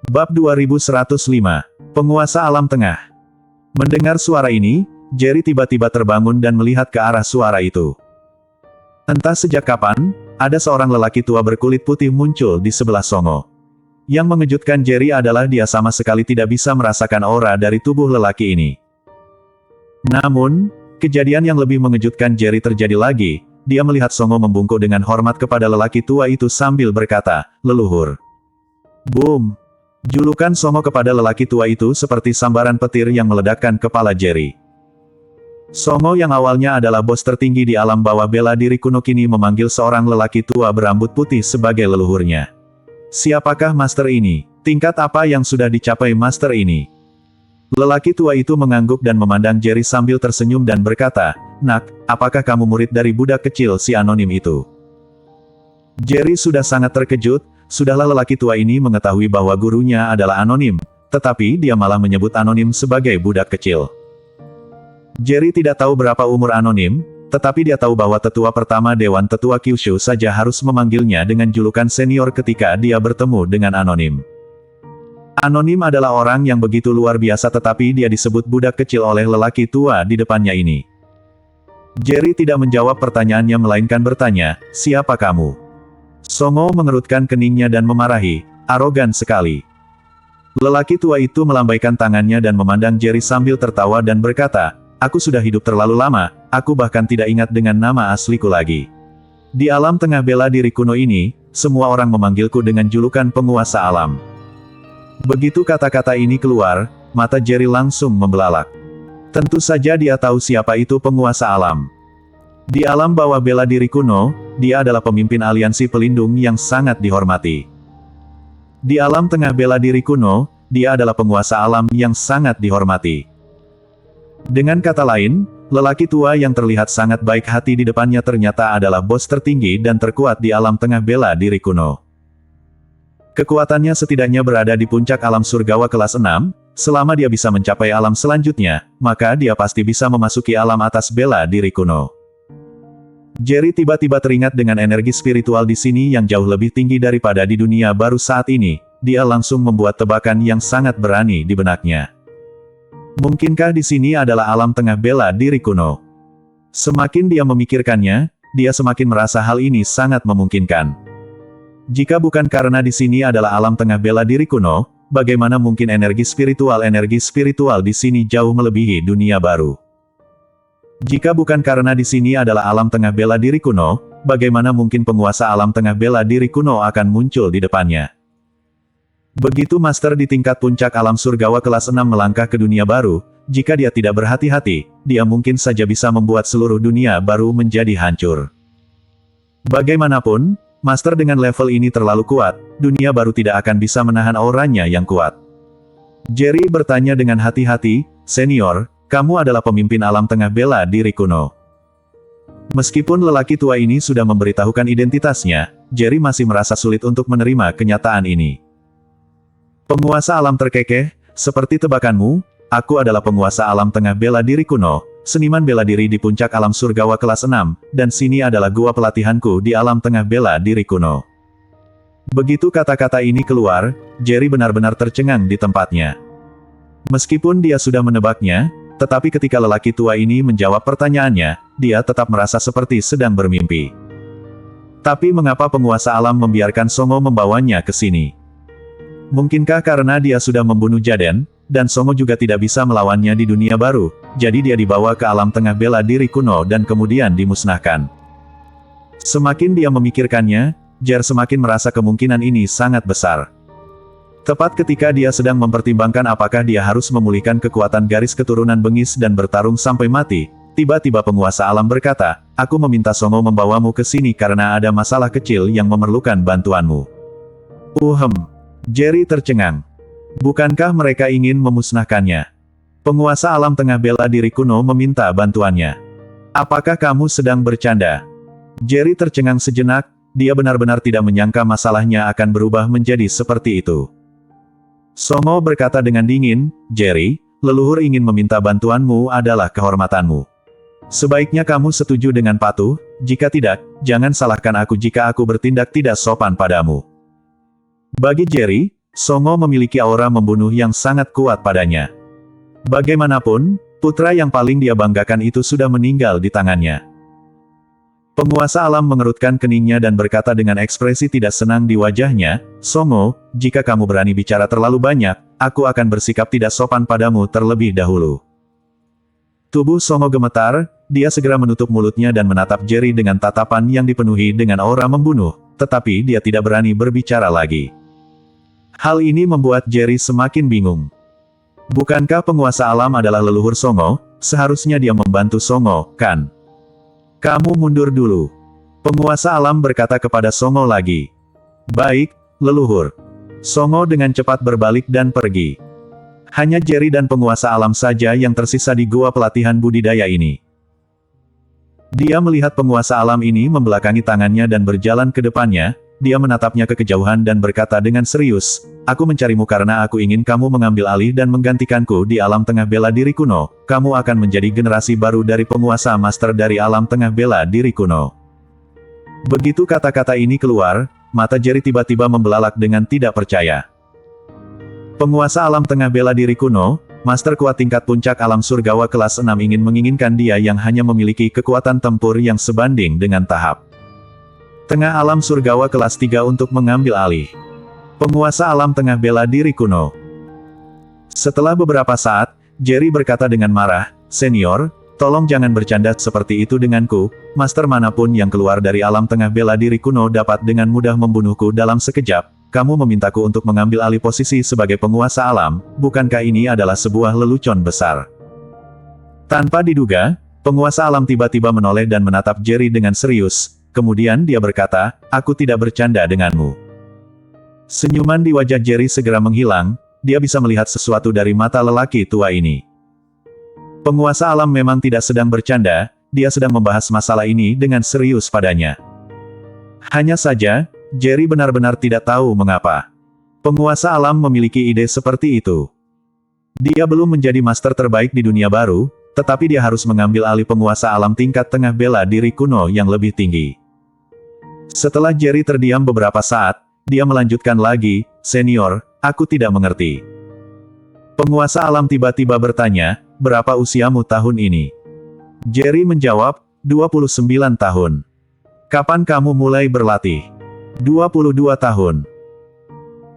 Bab 2105, Penguasa Alam Tengah. Mendengar suara ini, Jerry tiba-tiba terbangun dan melihat ke arah suara itu. Entah sejak kapan, ada seorang lelaki tua berkulit putih muncul di sebelah Songo. Yang mengejutkan Jerry adalah dia sama sekali tidak bisa merasakan aura dari tubuh lelaki ini. Namun, kejadian yang lebih mengejutkan Jerry terjadi lagi. Dia melihat Songo membungkuk dengan hormat kepada lelaki tua itu sambil berkata, "Leluhur." Boom! Julukan Songo kepada lelaki tua itu seperti sambaran petir yang meledakkan kepala Jerry. Songo yang awalnya adalah bos tertinggi di alam bawah bela diri kuno kini memanggil seorang lelaki tua berambut putih sebagai leluhurnya. Siapakah master ini? Tingkat apa yang sudah dicapai master ini? Lelaki tua itu mengangguk dan memandang Jerry sambil tersenyum dan berkata, "Nak, apakah kamu murid dari budak kecil si anonim itu?" Jerry sudah sangat terkejut. Sudahlah lelaki tua ini mengetahui bahwa gurunya adalah anonim, tetapi dia malah menyebut anonim sebagai budak kecil. Jerry tidak tahu berapa umur anonim, tetapi dia tahu bahwa tetua pertama Dewan Tetua Kyushu saja harus memanggilnya dengan julukan senior ketika dia bertemu dengan anonim. Anonim adalah orang yang begitu luar biasa tetapi dia disebut budak kecil oleh lelaki tua di depannya ini. Jerry tidak menjawab pertanyaannya melainkan bertanya, "Siapa kamu?" Songo mengerutkan keningnya dan memarahi, "Arogan sekali." Lelaki tua itu melambaikan tangannya dan memandang Jerry sambil tertawa dan berkata, "Aku sudah hidup terlalu lama, aku bahkan tidak ingat dengan nama asliku lagi. Di alam tengah bela diri kuno ini, semua orang memanggilku dengan julukan penguasa alam." Begitu kata-kata ini keluar, mata Jerry langsung membelalak. Tentu saja dia tahu siapa itu penguasa alam. Di alam bawah bela diri kuno, dia adalah pemimpin aliansi pelindung yang sangat dihormati. Di alam tengah bela diri kuno, dia adalah penguasa alam yang sangat dihormati. Dengan kata lain, lelaki tua yang terlihat sangat baik hati di depannya ternyata adalah bos tertinggi dan terkuat di alam tengah bela diri kuno. Kekuatannya setidaknya berada di puncak alam surgawa kelas 6, selama dia bisa mencapai alam selanjutnya, maka dia pasti bisa memasuki alam atas bela diri kuno. Jerry tiba-tiba teringat dengan energi spiritual di sini yang jauh lebih tinggi daripada di dunia baru saat ini. Dia langsung membuat tebakan yang sangat berani di benaknya. Mungkinkah di sini adalah alam tengah bela diri kuno? Semakin dia memikirkannya, dia semakin merasa hal ini sangat memungkinkan. Jika bukan karena di sini adalah alam tengah bela diri kuno, bagaimana mungkin energi spiritual di sini jauh melebihi dunia baru? Jika bukan karena di sini adalah alam tengah bela diri kuno, bagaimana mungkin penguasa alam tengah bela diri kuno akan muncul di depannya? Begitu master di tingkat puncak alam surgawa kelas 6 melangkah ke dunia baru, jika dia tidak berhati-hati, dia mungkin saja bisa membuat seluruh dunia baru menjadi hancur. Bagaimanapun, master dengan level ini terlalu kuat, dunia baru tidak akan bisa menahan auranya yang kuat. Jerry bertanya dengan hati-hati, "Senior, kamu adalah pemimpin alam tengah bela diri kuno." Meskipun lelaki tua ini sudah memberitahukan identitasnya, Jerry masih merasa sulit untuk menerima kenyataan ini. "Penguasa alam terkekeh, seperti tebakanmu, aku adalah penguasa alam tengah bela diri kuno, seniman bela diri di puncak alam surgawa kelas 6, dan sini adalah gua pelatihanku di alam tengah bela diri kuno." Begitu kata-kata ini keluar, Jerry benar-benar tercengang di tempatnya. Meskipun dia sudah menebaknya, tetapi ketika lelaki tua ini menjawab pertanyaannya, dia tetap merasa seperti sedang bermimpi. Tapi mengapa penguasa alam membiarkan Songo membawanya ke sini? Mungkinkah karena dia sudah membunuh Jaden, dan Songo juga tidak bisa melawannya di dunia baru, jadi dia dibawa ke alam tengah bela diri kuno dan kemudian dimusnahkan? Semakin dia memikirkannya, Jerry semakin merasa kemungkinan ini sangat besar. Tepat ketika dia sedang mempertimbangkan apakah dia harus memulihkan kekuatan garis keturunan bengis dan bertarung sampai mati, tiba-tiba penguasa alam berkata, "Aku meminta Songo membawamu ke sini karena ada masalah kecil yang memerlukan bantuanmu." Jerry tercengang. Bukankah mereka ingin memusnahkannya? Penguasa alam tengah bela diri kuno meminta bantuannya. Apakah kamu sedang bercanda? Jerry tercengang sejenak, dia benar-benar tidak menyangka masalahnya akan berubah menjadi seperti itu. Songo berkata dengan dingin, "Jerry, leluhur ingin meminta bantuanmu adalah kehormatanmu. Sebaiknya kamu setuju dengan patuh, jika tidak, jangan salahkan aku jika aku bertindak tidak sopan padamu." Bagi Jerry, Songo memiliki aura membunuh yang sangat kuat padanya. Bagaimanapun, putra yang paling dia banggakan itu sudah meninggal di tangannya. Penguasa alam mengerutkan keningnya dan berkata dengan ekspresi tidak senang di wajahnya, "Songo, jika kamu berani bicara terlalu banyak, aku akan bersikap tidak sopan padamu terlebih dahulu." Tubuh Songo gemetar, dia segera menutup mulutnya dan menatap Jerry dengan tatapan yang dipenuhi dengan aura membunuh, tetapi dia tidak berani berbicara lagi. Hal ini membuat Jerry semakin bingung. Bukankah penguasa alam adalah leluhur Songo? Seharusnya dia membantu Songo, kan? Kamu mundur dulu. Penguasa alam berkata kepada Songo lagi. Baik, leluhur. Songo dengan cepat berbalik dan pergi. Hanya Jerry dan penguasa alam saja yang tersisa di gua pelatihan budidaya ini. Dia melihat penguasa alam ini membelakangi tangannya dan berjalan ke depannya. Dia menatapnya ke kejauhan dan berkata dengan serius, "Aku mencarimu karena aku ingin kamu mengambil alih dan menggantikanku di alam tengah bela diri kuno. Kamu akan menjadi generasi baru dari penguasa master dari alam tengah bela diri kuno." Begitu kata-kata ini keluar, mata Jerry tiba-tiba membelalak dengan tidak percaya. Penguasa alam tengah bela diri kuno, master kuat tingkat puncak alam surgawa kelas 6 ingin menginginkan dia yang hanya memiliki kekuatan tempur yang sebanding dengan tahap tengah alam surgawa kelas 3 untuk mengambil alih. Penguasa alam tengah bela diri kuno. Setelah beberapa saat, Jerry berkata dengan marah, "Senior, tolong jangan bercanda seperti itu denganku. Master manapun yang keluar dari alam tengah bela diri kuno dapat dengan mudah membunuhku dalam sekejap. Kamu memintaku untuk mengambil alih posisi sebagai penguasa alam, bukankah ini adalah sebuah lelucon besar?" Tanpa diduga, penguasa alam tiba-tiba menoleh dan menatap Jerry dengan serius. Kemudian dia berkata, "Aku tidak bercanda denganmu." Senyuman di wajah Jerry segera menghilang, dia bisa melihat sesuatu dari mata lelaki tua ini. Penguasa alam memang tidak sedang bercanda, dia sedang membahas masalah ini dengan serius padanya. Hanya saja, Jerry benar-benar tidak tahu mengapa. Penguasa alam memiliki ide seperti itu. Dia belum menjadi master terbaik di dunia baru, tetapi dia harus mengambil alih penguasa alam tingkat tengah bela diri kuno yang lebih tinggi. Setelah Jerry terdiam beberapa saat, dia melanjutkan lagi, "Senior, aku tidak mengerti." Penguasa alam tiba-tiba bertanya, "Berapa usiamu tahun ini?" Jerry menjawab, 29 tahun. "Kapan kamu mulai berlatih?" 22 tahun.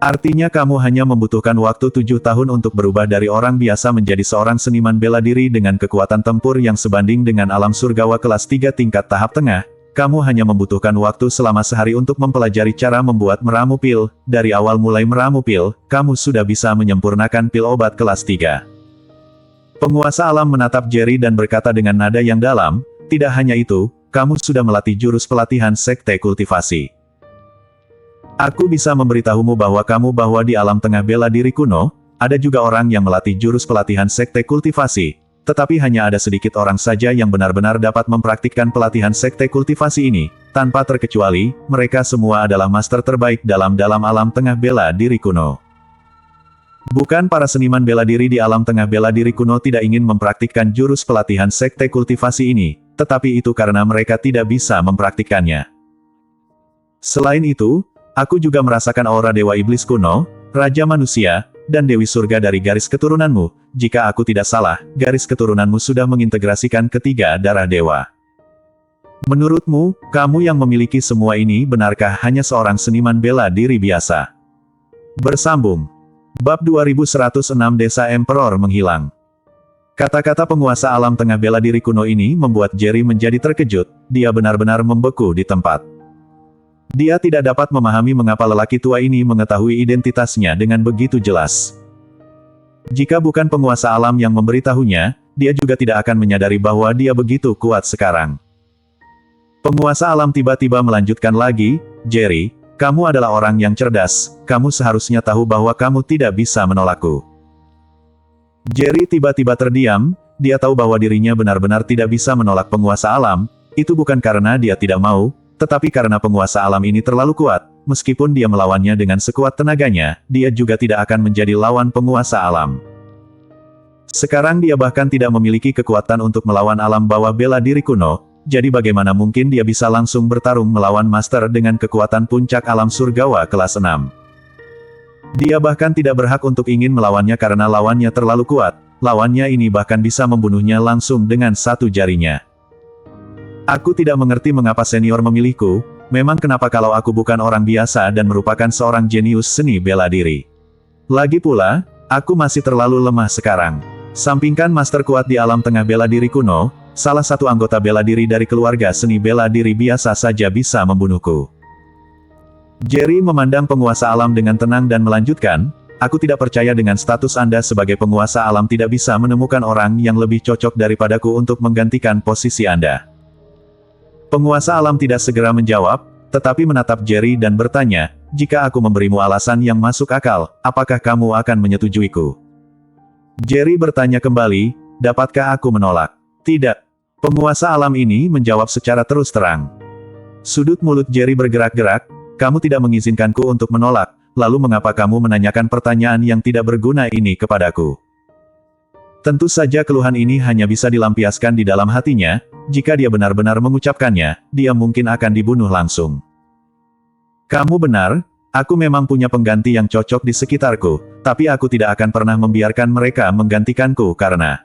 Artinya kamu hanya membutuhkan waktu 7 tahun untuk berubah dari orang biasa menjadi seorang seniman bela diri dengan kekuatan tempur yang sebanding dengan alam surgawa kelas 3 tingkat tahap tengah. Kamu hanya membutuhkan waktu selama sehari untuk mempelajari cara membuat meramu pil. Dari awal mulai meramu pil, kamu sudah bisa menyempurnakan pil obat kelas 3. Penguasa alam menatap Jerry dan berkata dengan nada yang dalam, "Tidak hanya itu, kamu sudah melatih jurus pelatihan sekte kultivasi. Aku bisa memberitahumu bahwa di alam tengah bela diri kuno, ada juga orang yang melatih jurus pelatihan sekte kultivasi, tetapi hanya ada sedikit orang saja yang benar-benar dapat mempraktikkan pelatihan sekte kultivasi ini, tanpa terkecuali, mereka semua adalah master terbaik dalam alam tengah bela diri kuno." Bukan para seniman bela diri di alam tengah bela diri kuno tidak ingin mempraktikkan jurus pelatihan sekte kultivasi ini, tetapi itu karena mereka tidak bisa mempraktikkannya. Selain itu, aku juga merasakan aura Dewa Iblis kuno, Raja Manusia, dan Dewi Surga dari garis keturunanmu. Jika aku tidak salah, garis keturunanmu sudah mengintegrasikan ketiga darah dewa. Menurutmu, kamu yang memiliki semua ini benarkah hanya seorang seniman bela diri biasa? Bersambung. Bab 2106 Desa Emperor menghilang. Kata-kata penguasa alam tengah bela diri kuno ini membuat Jerry menjadi terkejut, dia benar-benar membeku di tempat. Dia tidak dapat memahami mengapa lelaki tua ini mengetahui identitasnya dengan begitu jelas. Jika bukan penguasa alam yang memberitahunya, dia juga tidak akan menyadari bahwa dia begitu kuat sekarang. Penguasa alam tiba-tiba melanjutkan lagi, "Jerry, kamu adalah orang yang cerdas, kamu seharusnya tahu bahwa kamu tidak bisa menolakku." Jerry tiba-tiba terdiam, dia tahu bahwa dirinya benar-benar tidak bisa menolak penguasa alam, itu bukan karena dia tidak mau, tetapi karena penguasa alam ini terlalu kuat, meskipun dia melawannya dengan sekuat tenaganya, dia juga tidak akan menjadi lawan penguasa alam. Sekarang dia bahkan tidak memiliki kekuatan untuk melawan alam bawah bela diri kuno, jadi bagaimana mungkin dia bisa langsung bertarung melawan master dengan kekuatan puncak alam surgawa kelas 6. Dia bahkan tidak berhak untuk ingin melawannya karena lawannya terlalu kuat. Lawannya ini bahkan bisa membunuhnya langsung dengan satu jarinya. Aku tidak mengerti mengapa senior memilihku, memang kenapa kalau aku bukan orang biasa dan merupakan seorang jenius seni bela diri. Lagi pula, aku masih terlalu lemah sekarang. Sampingkan master kuat di alam tengah bela diri kuno, salah satu anggota bela diri dari keluarga seni bela diri biasa saja bisa membunuhku. Jerry memandang penguasa alam dengan tenang dan melanjutkan, aku tidak percaya dengan status Anda sebagai penguasa alam tidak bisa menemukan orang yang lebih cocok daripadaku untuk menggantikan posisi Anda. Penguasa alam tidak segera menjawab, tetapi menatap Jerry dan bertanya, jika aku memberimu alasan yang masuk akal, apakah kamu akan menyetujuiku? Jerry bertanya kembali, dapatkah aku menolak? Tidak. Penguasa alam ini menjawab secara terus terang. Sudut mulut Jerry bergerak-gerak, kamu tidak mengizinkanku untuk menolak, lalu mengapa kamu menanyakan pertanyaan yang tidak berguna ini kepadaku? Tentu saja keluhan ini hanya bisa dilampiaskan di dalam hatinya, jika dia benar-benar mengucapkannya, dia mungkin akan dibunuh langsung. Kamu benar, aku memang punya pengganti yang cocok di sekitarku, tapi aku tidak akan pernah membiarkan mereka menggantikanku karena...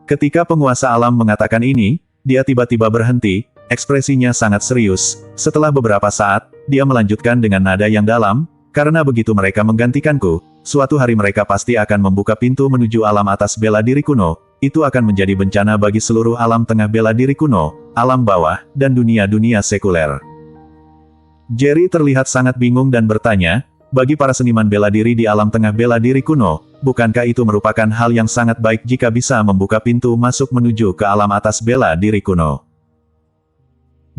Ketika penguasa alam mengatakan ini, dia tiba-tiba berhenti, ekspresinya sangat serius. Setelah beberapa saat, dia melanjutkan dengan nada yang dalam, karena begitu mereka menggantikanku, suatu hari mereka pasti akan membuka pintu menuju alam atas bela diri kuno, itu akan menjadi bencana bagi seluruh alam tengah bela diri kuno, alam bawah, dan dunia-dunia sekuler. Jerry terlihat sangat bingung dan bertanya, bagi para seniman bela diri di alam tengah bela diri kuno, bukankah itu merupakan hal yang sangat baik jika bisa membuka pintu masuk menuju ke alam atas bela diri kuno?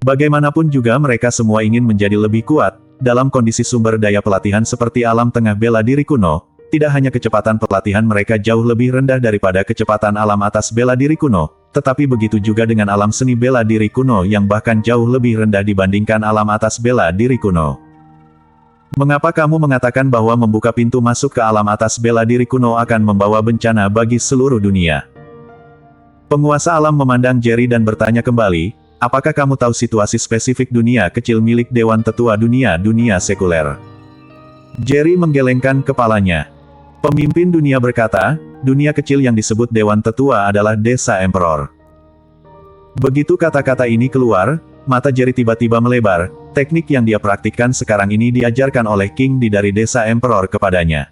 Bagaimanapun juga mereka semua ingin menjadi lebih kuat, dalam kondisi sumber daya pelatihan seperti alam tengah bela diri kuno, tidak hanya kecepatan pelatihan mereka jauh lebih rendah daripada kecepatan alam atas bela diri kuno, tetapi begitu juga dengan alam seni bela diri kuno yang bahkan jauh lebih rendah dibandingkan alam atas bela diri kuno. Mengapa kamu mengatakan bahwa membuka pintu masuk ke alam atas bela diri kuno akan membawa bencana bagi seluruh dunia? Penguasa alam memandang Jerry dan bertanya kembali, apakah kamu tahu situasi spesifik dunia kecil milik Dewan Tetua dunia sekuler? Jerry menggelengkan kepalanya. Pemimpin dunia berkata, dunia kecil yang disebut Dewan Tetua adalah Desa Emperor. Begitu kata-kata ini keluar, mata Jerry tiba-tiba melebar, teknik yang dia praktikkan sekarang ini diajarkan oleh King Di dari Desa Emperor kepadanya.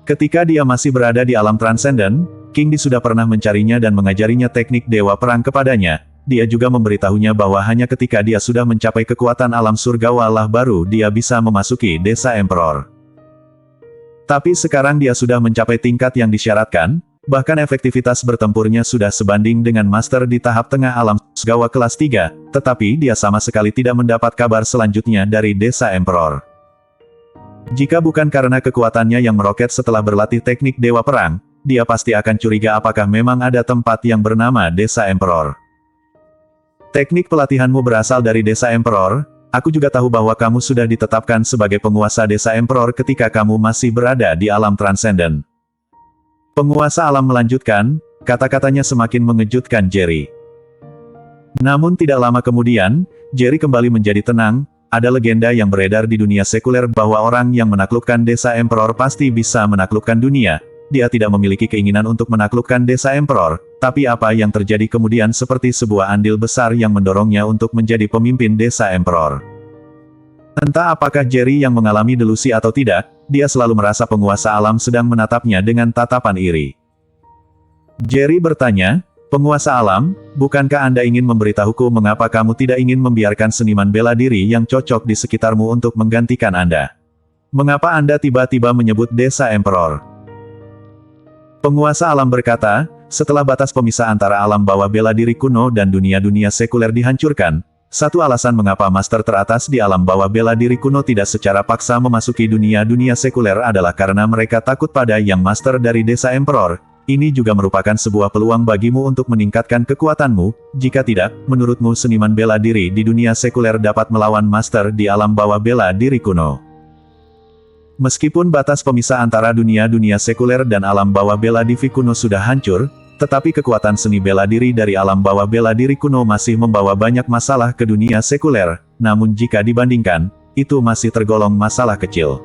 Ketika dia masih berada di alam transenden, King Di sudah pernah mencarinya dan mengajarinya teknik dewa perang kepadanya. Dia juga memberitahunya bahwa hanya ketika dia sudah mencapai kekuatan alam surgawa lah baru dia bisa memasuki Desa Emperor. Tapi sekarang dia sudah mencapai tingkat yang disyaratkan, bahkan efektivitas bertempurnya sudah sebanding dengan master di tahap tengah alam surgawa kelas 3, tetapi dia sama sekali tidak mendapat kabar selanjutnya dari Desa Emperor. Jika bukan karena kekuatannya yang meroket setelah berlatih teknik dewa perang, dia pasti akan curiga apakah memang ada tempat yang bernama Desa Emperor. Teknik pelatihanmu berasal dari Desa Emperor, aku juga tahu bahwa kamu sudah ditetapkan sebagai penguasa Desa Emperor ketika kamu masih berada di alam transenden. Penguasa alam melanjutkan, kata-katanya semakin mengejutkan Jerry. Namun tidak lama kemudian, Jerry kembali menjadi tenang, ada legenda yang beredar di dunia sekuler bahwa orang yang menaklukkan Desa Emperor pasti bisa menaklukkan dunia. Dia tidak memiliki keinginan untuk menaklukkan Desa Emperor, tapi apa yang terjadi kemudian seperti sebuah andil besar yang mendorongnya untuk menjadi pemimpin Desa Emperor. Entah apakah Jerry yang mengalami delusi atau tidak, dia selalu merasa penguasa alam sedang menatapnya dengan tatapan iri. Jerry bertanya, penguasa alam, bukankah Anda ingin memberitahuku mengapa kamu tidak ingin membiarkan seniman bela diri yang cocok di sekitarmu untuk menggantikan Anda? Mengapa Anda tiba-tiba menyebut Desa Emperor? Penguasa alam berkata, setelah batas pemisah antara alam bawah bela diri kuno dan dunia-dunia sekuler dihancurkan, satu alasan mengapa master teratas di alam bawah bela diri kuno tidak secara paksa memasuki dunia-dunia sekuler adalah karena mereka takut pada yang master dari Desa Emperor. Ini juga merupakan sebuah peluang bagimu untuk meningkatkan kekuatanmu, jika tidak, menurutmu seniman bela diri di dunia sekuler dapat melawan master di alam bawah bela diri kuno. Meskipun batas pemisah antara dunia-dunia sekuler dan alam bawah bela diri kuno sudah hancur, tetapi kekuatan seni bela diri dari alam bawah bela diri kuno masih membawa banyak masalah ke dunia sekuler, namun jika dibandingkan, itu masih tergolong masalah kecil.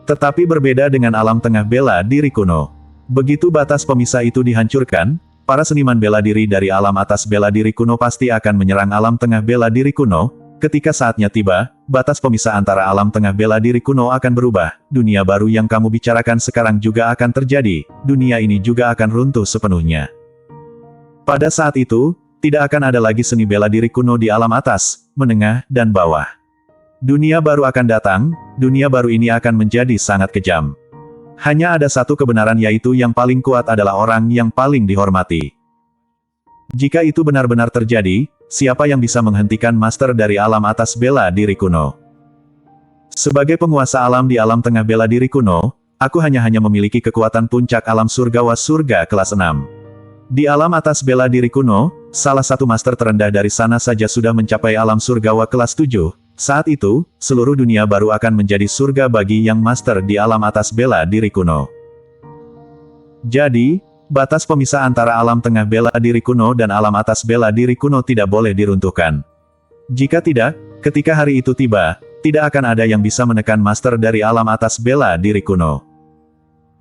Tetapi berbeda dengan alam tengah bela diri kuno. Begitu batas pemisah itu dihancurkan, para seniman bela diri dari alam atas bela diri kuno pasti akan menyerang alam tengah bela diri kuno. Ketika saatnya tiba, batas pemisah antara alam tengah bela diri kuno akan berubah. Dunia baru yang kamu bicarakan sekarang juga akan terjadi. Dunia ini juga akan runtuh sepenuhnya. Pada saat itu, tidak akan ada lagi seni bela diri kuno di alam atas, menengah, dan bawah. Dunia baru akan datang. Dunia baru ini akan menjadi sangat kejam. Hanya ada satu kebenaran, yaitu yang paling kuat adalah orang yang paling dihormati. Jika itu benar-benar terjadi, siapa yang bisa menghentikan master dari alam atas bela diri kuno? Sebagai penguasa alam di alam tengah bela diri kuno, aku hanya memiliki kekuatan puncak alam surgawa surga kelas 6. Di alam atas bela diri kuno, salah satu master terendah dari sana saja sudah mencapai alam surgawa kelas 7. Saat itu, seluruh dunia baru akan menjadi surga bagi yang master di alam atas bela diri kuno. Jadi, batas pemisah antara alam tengah bela diri kuno dan alam atas bela diri kuno tidak boleh diruntuhkan. Jika tidak, ketika hari itu tiba, tidak akan ada yang bisa menekan master dari alam atas bela diri kuno.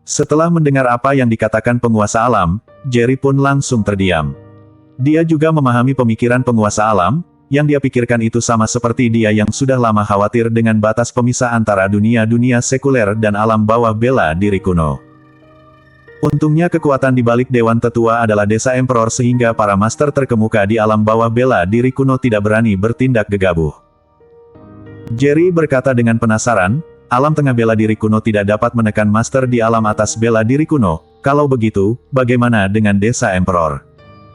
Setelah mendengar apa yang dikatakan penguasa alam, Jerry pun langsung terdiam. Dia juga memahami pemikiran penguasa alam. Yang dia pikirkan itu sama seperti dia yang sudah lama khawatir dengan batas pemisah antara dunia-dunia sekuler dan alam bawah bela diri kuno. Untungnya kekuatan di balik Dewan Tetua adalah Desa Emperor sehingga para master terkemuka di alam bawah bela diri kuno tidak berani bertindak gegabah. Jerry berkata dengan penasaran, alam tengah bela diri kuno tidak dapat menekan master di alam atas bela diri kuno. Kalau begitu, bagaimana dengan Desa Emperor?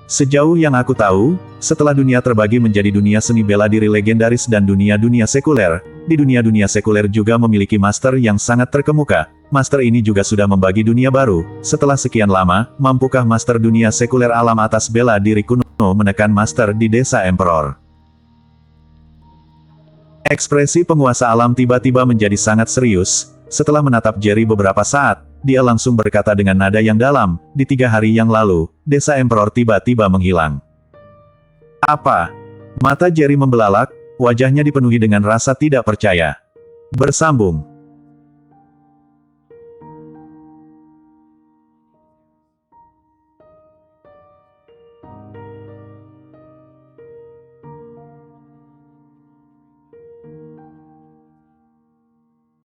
Sejauh yang aku tahu, setelah dunia terbagi menjadi dunia seni bela diri legendaris dan dunia-dunia sekuler, di dunia-dunia sekuler juga memiliki master yang sangat terkemuka. Master ini juga sudah membagi dunia baru. Setelah sekian lama, mampukah master dunia sekuler alam atas bela diri kuno menekan master di Desa Emperor? Ekspresi penguasa alam tiba-tiba menjadi sangat serius. Setelah menatap Jerry beberapa saat, dia langsung berkata dengan nada yang dalam, di 3 hari yang lalu, Desa Emperor tiba-tiba menghilang. Apa? Mata Jerry membelalak, wajahnya dipenuhi dengan rasa tidak percaya. Bersambung.